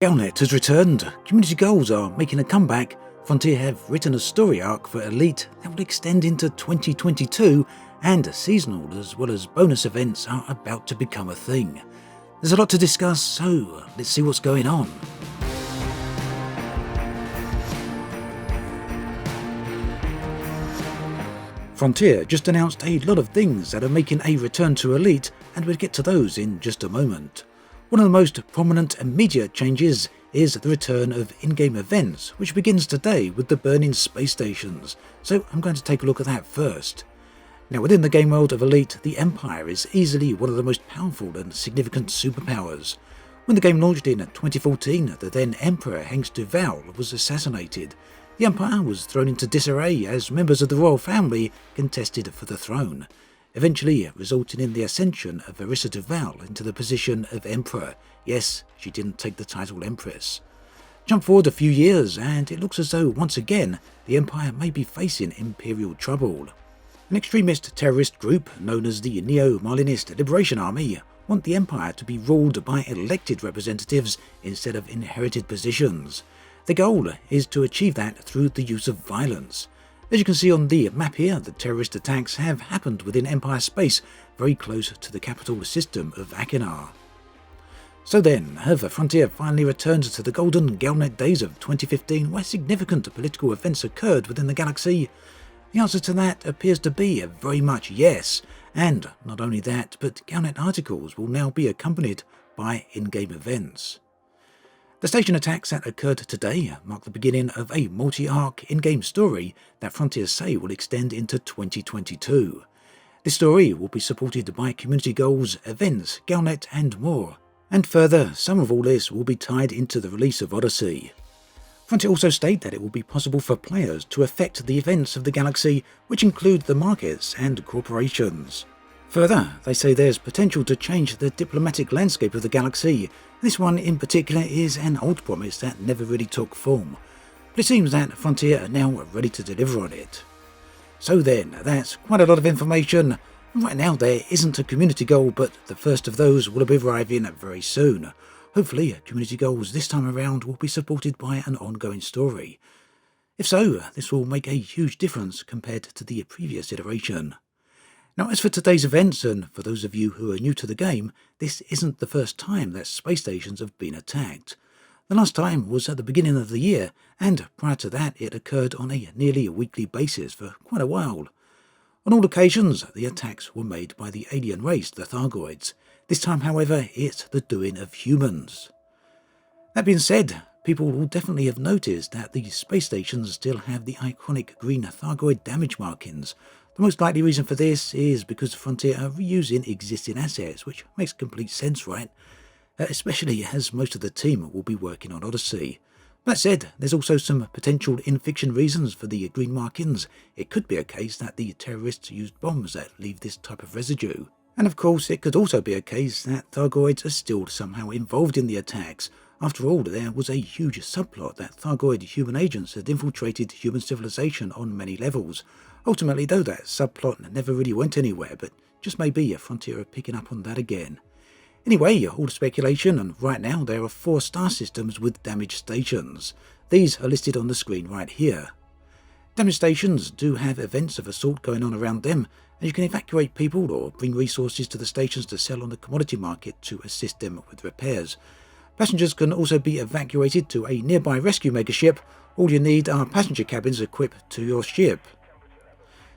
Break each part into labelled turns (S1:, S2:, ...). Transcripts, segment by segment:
S1: Galnet has returned. Community goals are making a comeback. Frontier have written a story arc for Elite that will extend into 2022, and seasonal as well as bonus events are about to become a thing. There's a lot to discuss, so let's see what's going on. Frontier just announced a lot of things that are making a return to Elite, and we'll get to those in just a moment. One of the most prominent immediate changes is the return of InGame Events, which begins today with the burning space stations, so I'm going to take a look at that first. Now, within the game world of Elite, the Empire is easily one of the most powerful and significant superpowers. When the game launched in 2014, the then Emperor Hengst Duval was assassinated. The Empire was thrown into disarray as members of the royal family contested for the throne, eventually resulting in the ascension of Arissa Duval into the position of Emperor. Yes, she didn't take the title Empress. Jump forward a few years and it looks as though once again the Empire may be facing imperial trouble. An extremist terrorist group known as the Neo-Marlinist Liberation Army want the Empire to be ruled by elected representatives instead of inherited positions. The goal is to achieve that through the use of violence. As you can see on the map here, the terrorist attacks have happened within Empire space, very close to the capital system of Achenar. So then, have Frontier finally returned to the golden Galnet days of 2015, where significant political events occurred within the galaxy? The answer to that appears to be a very much yes, and not only that, but Galnet Articles will now be accompanied by in-game events. The station attacks that occurred today mark the beginning of a multi-arc in-game story that Frontier say will extend into 2022. This story will be supported by community goals, events, Galnet and more. And further, some of all this will be tied into the release of Odyssey. Frontier also state that it will be possible for players to affect the events of the galaxy, which include the markets and corporations. Further, they say there's potential to change the diplomatic landscape of the galaxy. This one in particular is an old promise that never really took form, but it seems that Frontier are now ready to deliver on it. So then, that's quite a lot of information. Right now there isn't a community goal, but the first of those will be arriving very soon. Hopefully, community goals this time around will be supported by an ongoing story. If so, this will make a huge difference compared to the previous iteration. Now, as for today's events, and for those of you who are new to the game, this isn't the first time that space stations have been attacked. The last time was at the beginning of the year, and prior to that it occurred on a nearly weekly basis for quite a while. On all occasions, the attacks were made by the alien race, the Thargoids. This time, however, it's the doing of humans. That being said, people will definitely have noticed that the space stations still have the iconic green Thargoid damage markings. The most likely reason for this is because Frontier are reusing existing assets, which makes complete sense, right? Especially as most of the team will be working on Odyssey. That said, there's also some potential in-fiction reasons for the green markings. It could be a case that the terrorists used bombs that leave this type of residue. And of course, it could also be a case that Thargoids are still somehow involved in the attacks. After all, there was a huge subplot that Thargoid human agents had infiltrated human civilization on many levels. Ultimately, though, that subplot never really went anywhere, but just maybe a Frontier are picking up on that again. Anyway, all speculation, and right now there are 4 star systems with damage stations. These are listed on the screen right here. Damage stations do have events of a sort going on around them, and you can evacuate people or bring resources to the stations to sell on the commodity market to assist them with repairs. Passengers can also be evacuated to a nearby rescue megaship. All you need are passenger cabins equipped to your ship.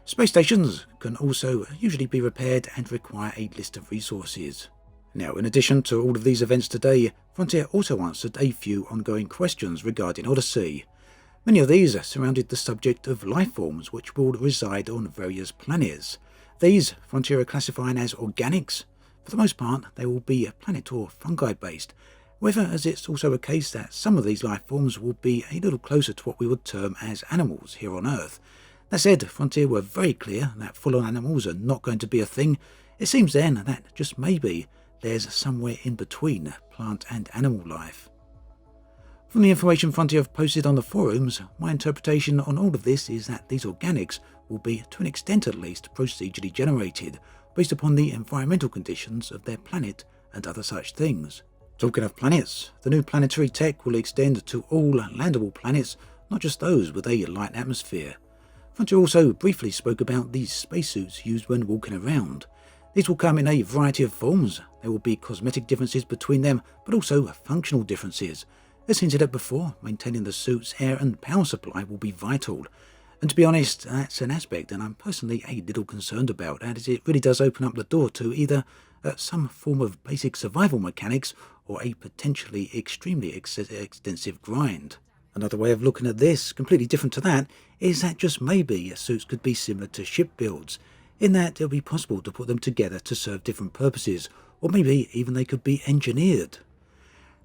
S1: Space stations can also usually be repaired and require a list of resources. Now, in addition to all of these events today, Frontier also answered a few ongoing questions regarding Odyssey. Many of these surrounded the subject of life forms which will reside on various planets. These Frontier are classifying as organics. For the most part, they will be planet or fungi based. However, as it's also a case that some of these life forms will be a little closer to what we would term as animals here on Earth. That said, Frontier were very clear that full-on animals are not going to be a thing. It seems then that just maybe there's somewhere in between plant and animal life. From the information Frontier have posted on the forums, my interpretation on all of this is that these organics will be, to an extent at least, procedurally generated, based upon the environmental conditions of their planet and other such things. Talking of planets, the new planetary tech will extend to all landable planets, not just those with a light atmosphere. Frontier also briefly spoke about these spacesuits used when walking around. These will come in a variety of forms. There will be cosmetic differences between them, but also functional differences. As hinted at before, maintaining the suit's air and power supply will be vital. And to be honest, that's an aspect that I'm personally a little concerned about, as it really does open up the door to either some form of basic survival mechanics or a potentially extremely extensive grind. Another way of looking at this, completely different to that, is that just maybe suits could be similar to ship builds, in that it will be possible to put them together to serve different purposes, or maybe even they could be engineered.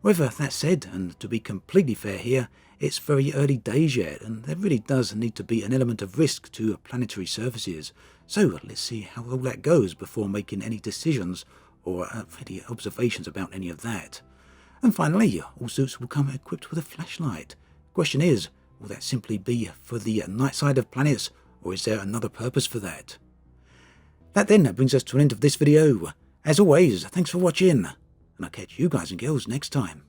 S1: However, that said, and to be completely fair here, it's very early days yet, and there really does need to be an element of risk to planetary services. So let's see how all that goes before making any decisions or any observations about any of that. And finally, all suits will come equipped with a flashlight. Question is, will that simply be for the night side of planets, or is there another purpose for that? That then brings us to an end of this video. As always, thanks for watching, and I'll catch you guys and girls next time.